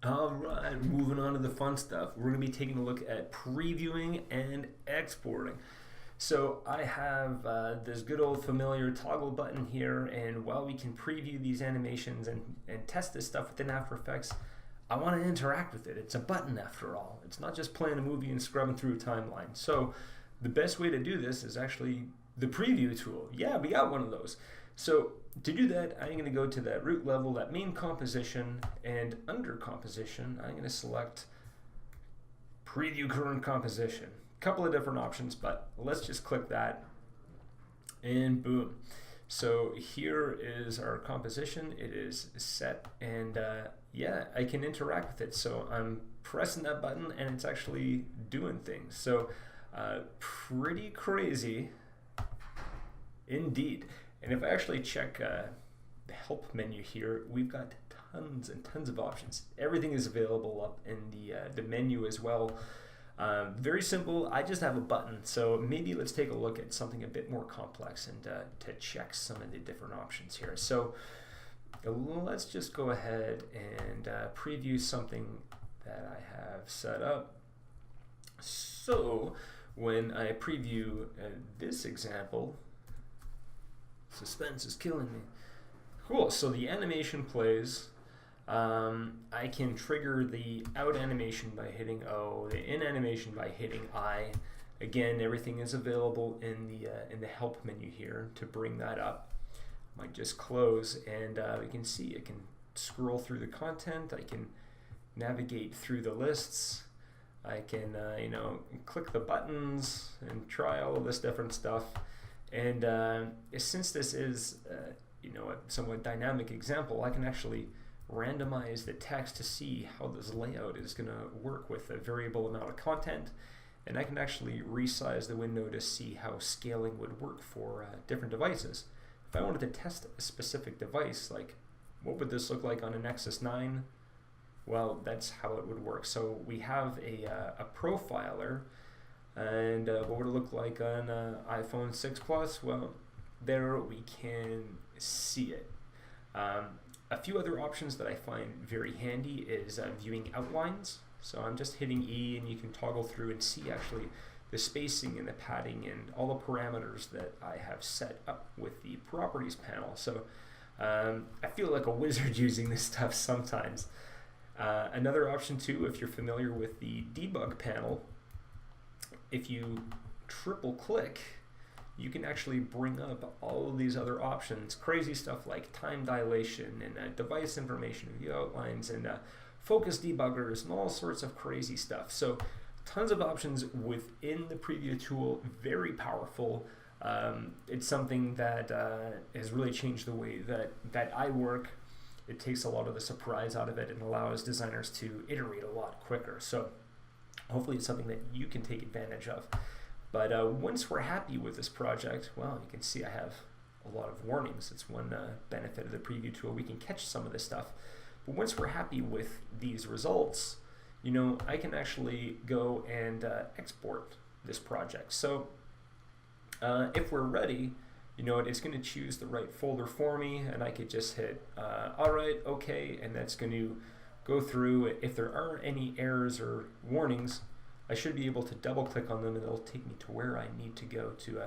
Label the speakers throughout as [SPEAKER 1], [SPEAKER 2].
[SPEAKER 1] Alright, moving on to the fun stuff. We're going to be taking a look at previewing and exporting. So I have this good old familiar toggle button here, and while we can preview these animations and test this stuff within After Effects, I want to interact with it. It's a button after all. It's not just playing a movie and scrubbing through a timeline. So the best way to do this is actually the preview tool. Yeah, we got one of those. So to do that, I'm going to go to that root level, that main composition, and under composition, I'm going to select preview current composition. A couple of different options, but let's just click that, and boom. So here is our composition. It is set, and yeah, I can interact with it. So I'm pressing that button, and it's actually doing things. So pretty crazy indeed. And if I actually check the help menu here, we've got tons and tons of options. Everything is available up in the menu as well. Very simple. I just have a button. So maybe let's take a look at something a bit more complex and to check some of the different options here. So let's just go ahead and preview something that I have set up. So when I preview this example, suspense is killing me. Cool, so the animation plays. I can trigger the out animation by hitting O, the in animation by hitting I. Again, everything is available in the help menu here to bring that up. Might just close, and you can see I can scroll through the content. I can navigate through the lists. I can you know, click the buttons and try all of this different stuff. And since this is you know, a somewhat dynamic example, I can actually randomize the text to see how this layout is going to work with a variable amount of content, and I can actually resize the window to see how scaling would work for different devices. If I wanted to test a specific device, like what would this look like on an Nexus 9? Well, that's how it would work. So we have a profiler, and what would it look like on iPhone 6 Plus? Well, there we can see it. A few other options that I find very handy is viewing outlines. So I'm just hitting E, and you can toggle through and see actually the spacing and the padding and all the parameters that I have set up with the properties panel. So I feel like a wizard using this stuff sometimes. Another option too, if you're familiar with the debug panel, if you triple click, you can actually bring up all of these other options, crazy stuff like time dilation and device information, view outlines, and focus debuggers, and all sorts of crazy stuff. So tons of options within the preview tool, very powerful. It's something that has really changed the way that I work. It takes a lot of the surprise out of it and allows designers to iterate a lot quicker. So hopefully it's something that you can take advantage of. But once we're happy with this project, well, you can see I have a lot of warnings. It's one benefit of the preview tool. We can catch some of this stuff. But once we're happy with these results, you know, I can actually go and export this project. So if we're ready, you know, it's going to choose the right folder for me, and I could just hit all right, okay, and that's going to go through. If there are any errors or warnings, I should be able to double click on them, and it'll take me to where I need to go to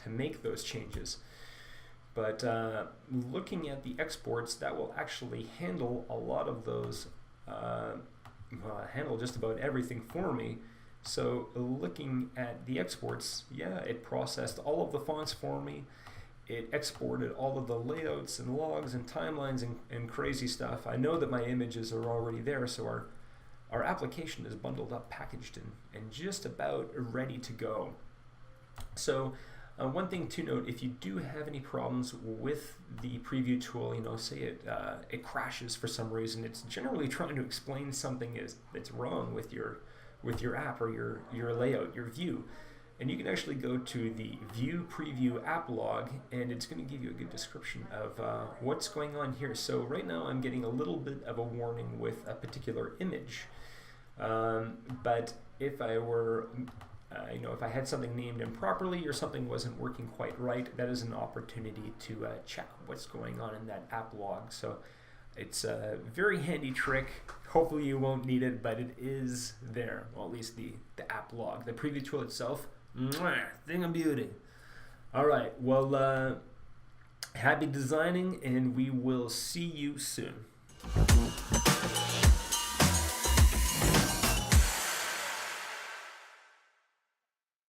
[SPEAKER 1] make those changes. But looking at the exports, that will actually handle a lot of those, handle just about everything for me. So looking at the exports, yeah, it processed all of the fonts for me. It exported all of the layouts and logs and timelines and crazy stuff. I know that my images are already there, so our application is bundled up, packaged, and just about ready to go. So one thing to note, if you do have any problems with the preview tool, you know, say it crashes for some reason, it's generally trying to explain something that's wrong with your app or your layout, your view. And you can actually go to the View Preview App Log, and it's going to give you a good description of what's going on here. So right now I'm getting a little bit of a warning with a particular image. But if I were you know, if I had something named improperly or something wasn't working quite right, that is an opportunity to check what's going on in that app log. So it's a very handy trick. Hopefully you won't need it, but it is there. Well, at least the app log. The preview tool itself, thing of beauty. All right, well, happy designing, and we will see you soon.